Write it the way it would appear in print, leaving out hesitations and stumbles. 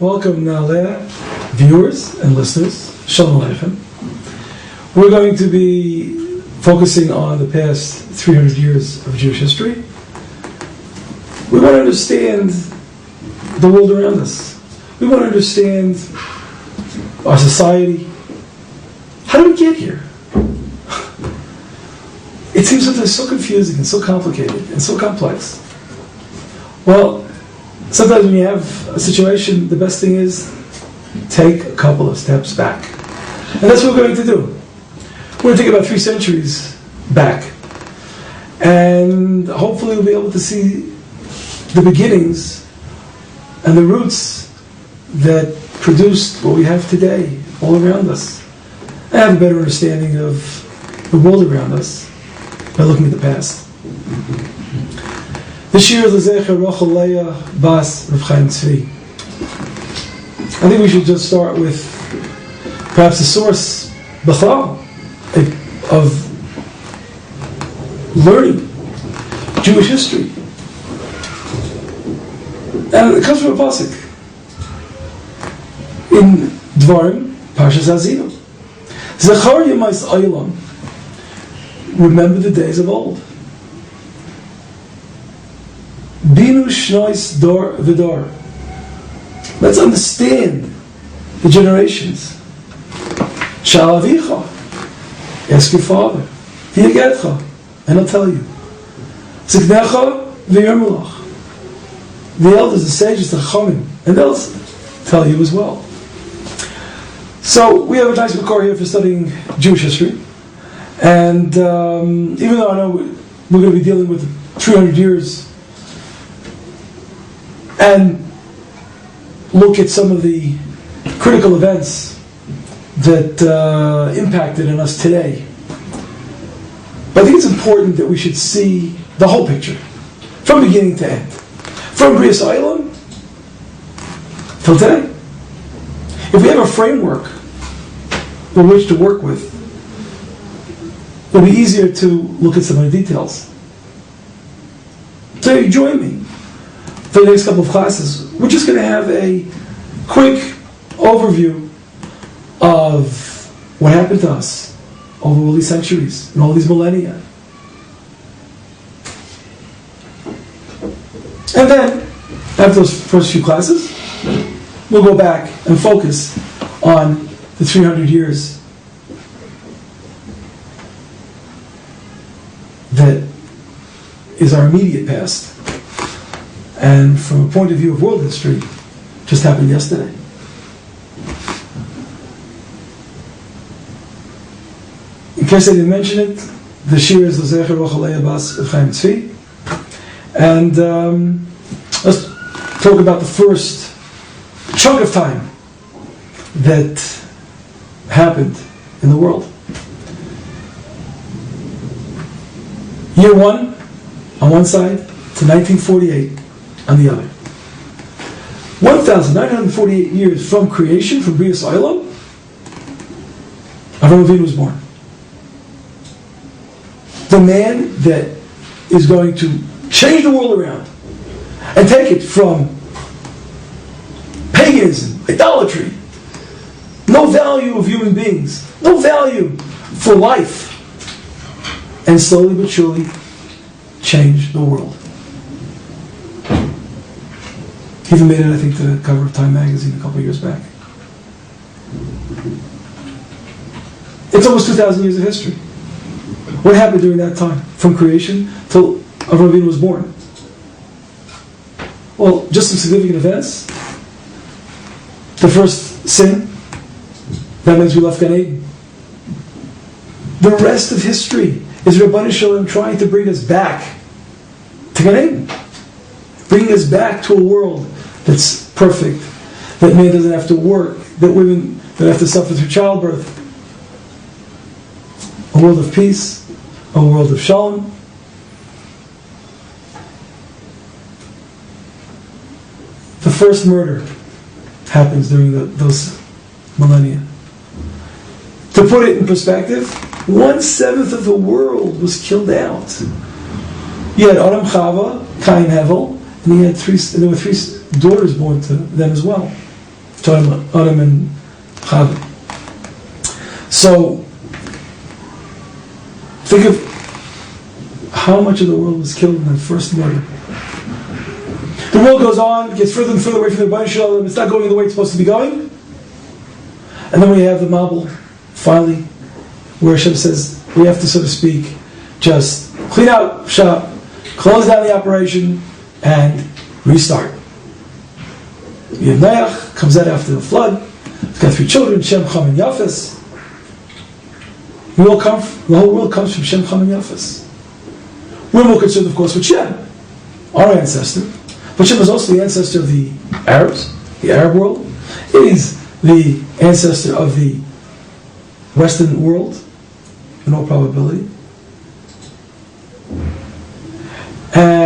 Welcome Na'aleh viewers and listeners. Shalom Aleichem. We're going to be focusing on the past 300 years of Jewish history. We want to understand the world around us. We want to understand our society. How did we get here? It seems sometimes so confusing and so complicated and so complex. Well, sometimes when you have a situation, the best thing is take a couple of steps back. And that's what we're going to do. We're going to take about 3 centuries back. And hopefully we'll be able to see the beginnings and the roots that produced what we have today all around us. And have a better understanding of the world around us by looking at the past. This year is Lezecher Rachel Leah Bas Rav Chaim Tzvi. I think we should just start with perhaps the source, B'chlal, of learning Jewish history. And it comes from a pasuk in Dvarim, Parshas Azino. Zechar Yemais Olam. Remember the days of old. Binu Shnois Dor Vidor. Let's understand the generations. Shal Avicha. Ask your father. V'yagetcha. And I'll tell you. Ziknecha v'yermelach. The elders, the sages, the chachamim, and they'll tell you as well. So we have a nice makor here for studying Jewish history. And even though I know we're going to be dealing with 300 years and look at some of the critical events that impacted on us today, but I think it's important that we should see the whole picture, from beginning to end. From Brias Olam till today. If we have a framework with which to work with, it'll be easier to look at some of the details. So you join me for the next couple of classes. We're just going to have a quick overview of what happened to us over all these centuries and all these millennia. And then, after those first few classes, we'll go back and focus on the 300 years that is our immediate past. And from a point of view of world history, just happened yesterday. In case I didn't mention it, the shir is Lezecher Rachel Leah Bas Rav Chaim Tzvi. And let's talk about the first chunk of time that happened in the world. Year 1 on one side to 1948 on the other. 1,948 years from creation, from Brias Olam, Avraham Avinu was born. The man that is going to change the world around and take it from paganism, idolatry, no value of human beings, no value for life, and slowly but surely change the world. He even made it, I think, to the cover of Time magazine a couple of years back. It's almost 2,000 years of history. What happened during that time, from creation till Avraham Avinu was born? Well, just some significant events. The first sin, that means we left Gan Eden. The rest of history is Rabbanu Shalom trying to bring us back to Gan Eden. Bringing us back to a world that's perfect, that man doesn't have to work, that women don't have to suffer through childbirth. A world of peace, a world of shalom. The first murder happens during those millennia. To put it in perspective, 1/7 of the world was killed out. You had Adam Chava, Cain Hevel, and there were 3 daughters born to them as well. Adam and Chava. So, think of how much of the world was killed in that first murder. The world goes on, gets further and further away from the Rebbeinu Shalom. It's not going the way it's supposed to be going. And then we have the Mabul, finally, where Hashem says, we have to, so to speak, just clean out shop, close down the operation, and restart. Noach comes out after the flood. He's got 3 children, Shem, Cham, and Yafes. The whole world comes from Shem, Cham, and Yafes. We're more concerned, of course, with Shem, our ancestor. But Shem is also the ancestor of the Arabs, the Arab world. He's the ancestor of the Western world, in all probability. And